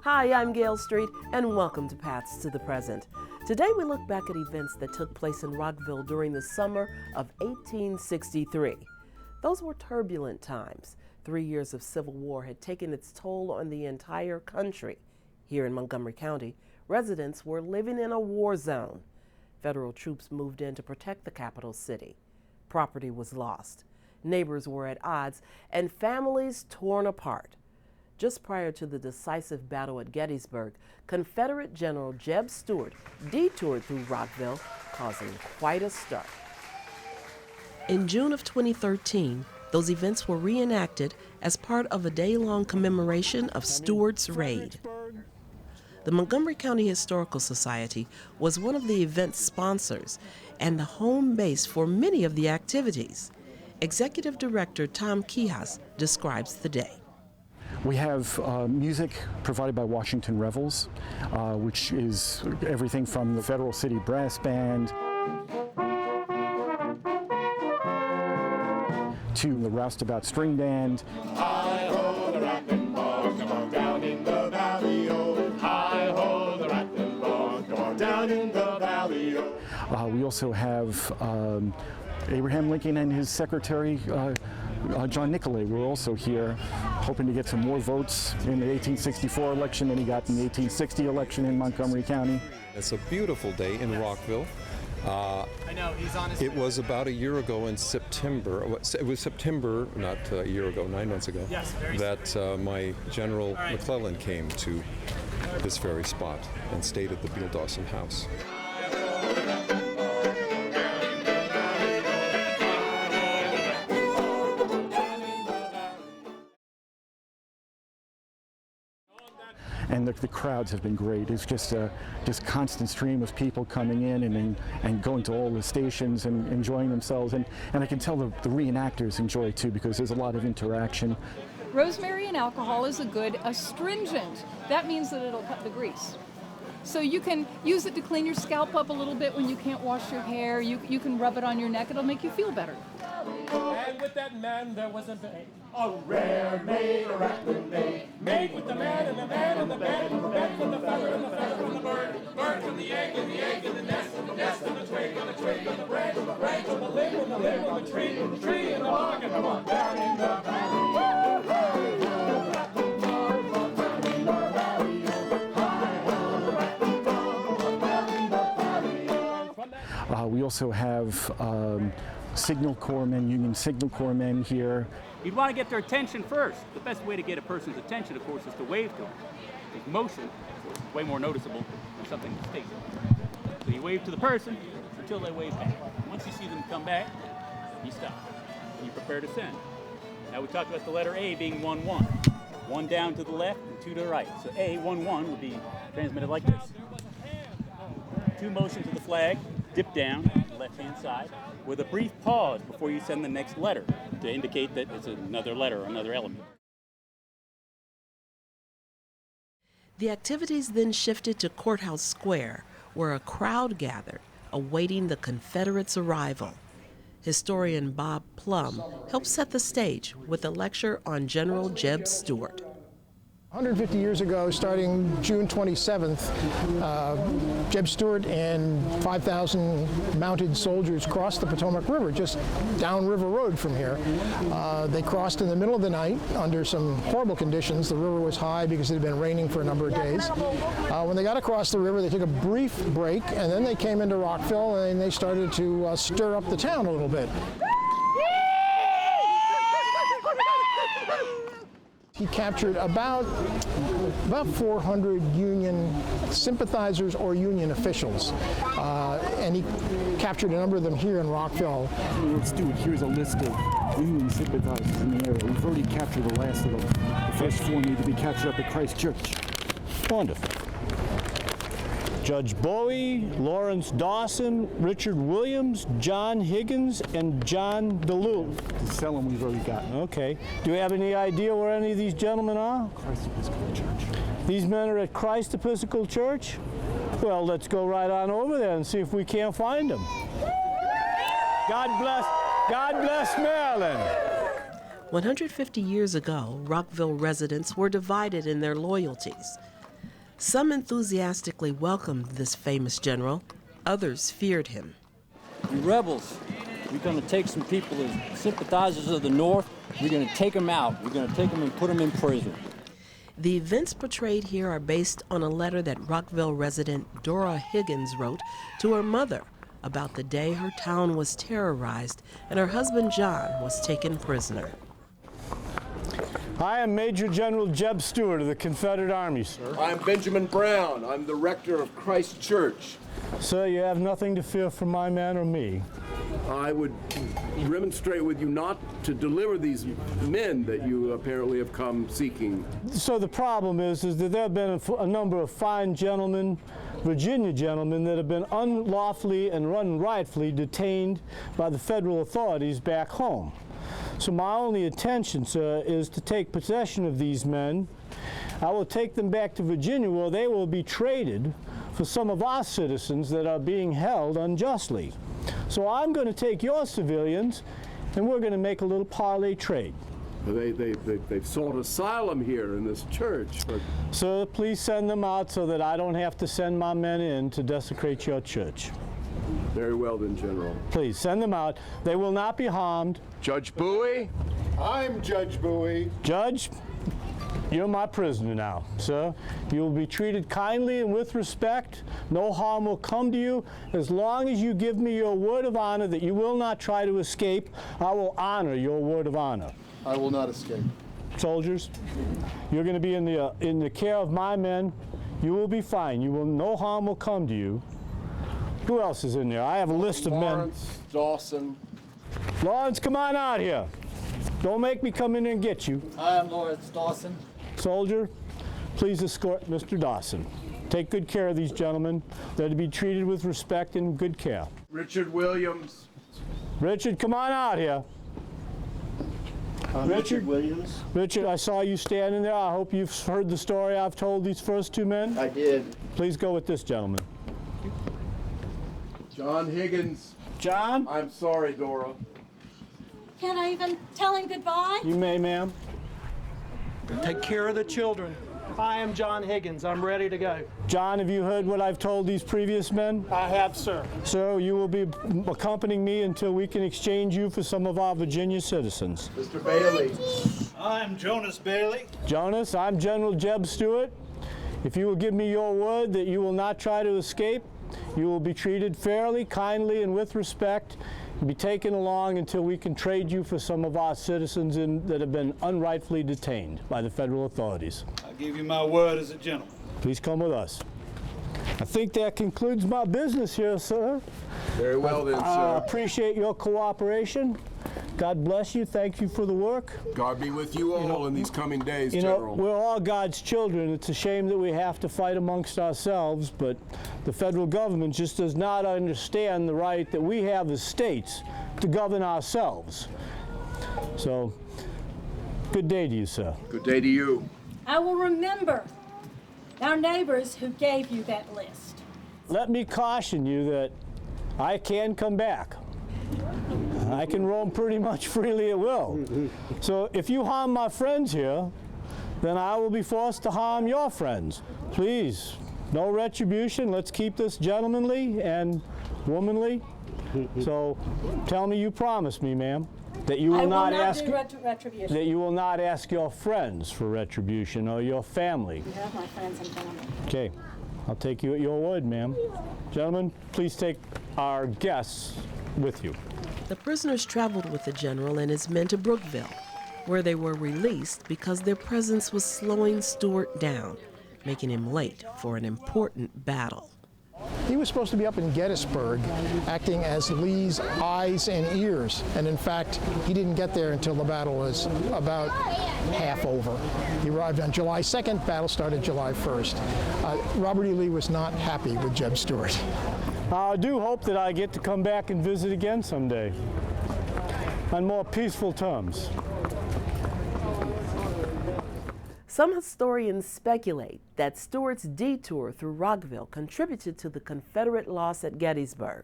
Hi, I'm Gail Street, and welcome to Paths to the Present. Today we look back at events that took place in Rockville during the summer of 1863. Those were turbulent times. 3 years of civil war had taken its toll on the entire country. Here in Montgomery County, residents were living in a war zone. Federal troops moved in to protect the capital city. Property was lost. Neighbors were at odds, and families torn apart. Just prior to the decisive battle at Gettysburg, Confederate General Jeb Stuart detoured through Rockville, causing quite a stir. In June of 2013, those events were reenacted as part of a day-long commemoration of Stewards Raid. The Montgomery County Historical Society was one of the event's sponsors and the home base for many of the activities. Executive Director Tom Kihas describes the day. We have music provided by Washington Revels, which is everything from the Federal City Brass Band to the Roustabout String Band. Hi-ho, the rattlin' ball, come on down in the valley-o. Hi-ho, the rattlin' ball, come on down in the valley-o. We also have Abraham Lincoln and his secretary, John Nicolay, were also here, hoping to get some more votes in the 1864 election than he got in the 1860 election in Montgomery County. It's a beautiful day in Rockville. It was about a year ago in September. It was September, not a year ago, 9 months ago, that my General McClellan came to this very spot and stayed at the Beale Dawson House. And the crowds have been great. It's just a constant stream of people coming in and going to all the stations and enjoying themselves. And I can tell the reenactors enjoy it too, because there's a lot of interaction. Rosemary and alcohol is a good astringent. That means that it'll cut the grease. So you can use it to clean your scalp up a little bit when you can't wash your hair. You can rub it on your neck. It'll make you feel better. And with that man there was a babe. A rare maid, a rattling maid. Made with the man and the man and the bed, and the bed from the feather and the feather from the bird, bird from the egg and the egg and the nest and the nest and the twig and the twig and the branch and the branch and the limb and the limb and the tree and the log and come on down in the valley. We also have signal corpsmen, Union Signal Corpsmen here. You'd want to get their attention first. The best way to get a person's attention, of course, is to wave to them. Because motion is way more noticeable than something that stays. So you wave to the person until they wave back. Once you see them come back, you stop. And you prepare to send. Now we talked about the letter A being 1-1. 1 down to the left and 2 to the right. So A, 1-1 would be transmitted like this. 2 motions of the flag, dip down, left-hand side, with a brief pause before you send the next letter to indicate that it's another letter or another element. The activities then shifted to Courthouse Square, where a crowd gathered, awaiting the Confederates' arrival. Historian Bob Plum helped set the stage with a lecture on General Jeb Stuart. 150 years ago, starting June 27th, Jeb Stuart and 5,000 mounted soldiers crossed the Potomac River, just down River Road from here. They crossed in the middle of the night under some horrible conditions. The river was high because it had been raining for a number of days. When they got across the river, they took a brief break, and then they came into Rockville and they started to stir up the town a little bit. He captured about 400 Union sympathizers or Union officials, and he captured a number of them here in Rockville. Let's do it. Here's a list of Union sympathizers in the area. We've already captured the last of them. The first 4 need to be captured up at Christ Church. Wonderful. Judge Bowie, Lawrence Dawson, Richard Williams, John Higgins, and John DeLue. To sell them, we've already got. Okay. Do we have any idea where any of these gentlemen are? Christ Episcopal Church. These men are at Christ Episcopal Church? Well, let's go right on over there and see if we can't find them. God bless Maryland. 150 years ago, Rockville residents were divided in their loyalties. Some enthusiastically welcomed this famous general, others feared him. You rebels, we're going to take some people as sympathizers of the North, we're going to take them out, we're going to take them and put them in prison. The events portrayed here are based on a letter that Rockville resident Dora Higgins wrote to her mother about the day her town was terrorized and her husband John was taken prisoner. I am Major General Jeb Stewart of the Confederate Army, sir. I'm Benjamin Brown. I'm the rector of Christ Church. Sir, you have nothing to fear from my man or me. I would remonstrate with you not to deliver these men that you apparently have come seeking. So the problem is that there have been a number of fine gentlemen, Virginia gentlemen, that have been unlawfully and unrightfully detained by the federal authorities back home. So my only intention, sir, is to take possession of these men. I will take them back to Virginia where they will be traded for some of our citizens that are being held unjustly. So I'm going to take your civilians and we're going to make a little parlay trade. They've sought asylum here in this church. But... Sir, please send them out so that I don't have to send my men in to desecrate your church. Very well then, General. Please send them out. They will not be harmed. Judge Bowie? I'm Judge Bowie. Judge, you're my prisoner now, sir. You will be treated kindly and with respect. No harm will come to you. As long as you give me your word of honor that you will not try to escape, I will honor your word of honor. I will not escape. Soldiers, you're going to be in the care of my men. You will be fine. No harm will come to you. Who else is in there? I have a list of men. Lawrence, Dawson. Lawrence, come on out here. Don't make me come in and get you. I am Lawrence Dawson. Soldier, please escort Mr. Dawson. Take good care of these gentlemen. They're to be treated with respect and good care. Richard Williams. Richard, come on out here. Richard Williams. Richard, I saw you standing there. I hope you've heard the story I've told these first two men. I did. Please go with this gentleman. John Higgins. John? I'm sorry, Dora. Can't I even tell him goodbye? You may, ma'am. Take care of the children. I am John Higgins. I'm ready to go. John, have you heard what I've told these previous men? I have, sir. So you will be accompanying me until we can exchange you for some of our Virginia citizens. Mr. Bailey. I'm Jonas Bailey. Jonas, I'm General Jeb Stewart. If you will give me your word that you will not try to escape, you will be treated fairly, kindly, and with respect, and be taken along until we can trade you for some of our citizens that have been unrightfully detained by the federal authorities. I give you my word as a gentleman. Please come with us. I think that concludes my business here, sir. Very well then, sir. I appreciate your cooperation. God bless you. Thank you for the work. God be with you all in these coming days, You General. know, we're all God's children. It's a shame that we have to fight amongst ourselves, but the federal government just does not understand the right that we have as states to govern ourselves. So, good day to you, sir. Good day to you. I will remember our neighbors who gave you that list. Let me caution you that I can come back. I can roam pretty much freely at will. So if you harm my friends here, then I will be forced to harm your friends. Please, no retribution. Let's keep this gentlemanly and womanly. So tell me you promise me, ma'am, that you will not ask retribution. that you will not ask your friends for retribution or your family. You have my friends and family. Okay, I'll take you at your word, ma'am. Gentlemen, please take our guests with you. The prisoners traveled with the general and his men to Brookville, where they were released because their presence was slowing Stewart down, making him late for an important battle. He was supposed to be up in Gettysburg acting as Lee's eyes and ears, and in fact he didn't get there until the battle was about half over. He arrived on July 2nd, battle started July 1st. Robert E. Lee was not happy with Jeb Stewart. I do hope that I get to come back and visit again someday on more peaceful terms. Some historians speculate that Stewart's detour through Rockville contributed to the Confederate loss at Gettysburg.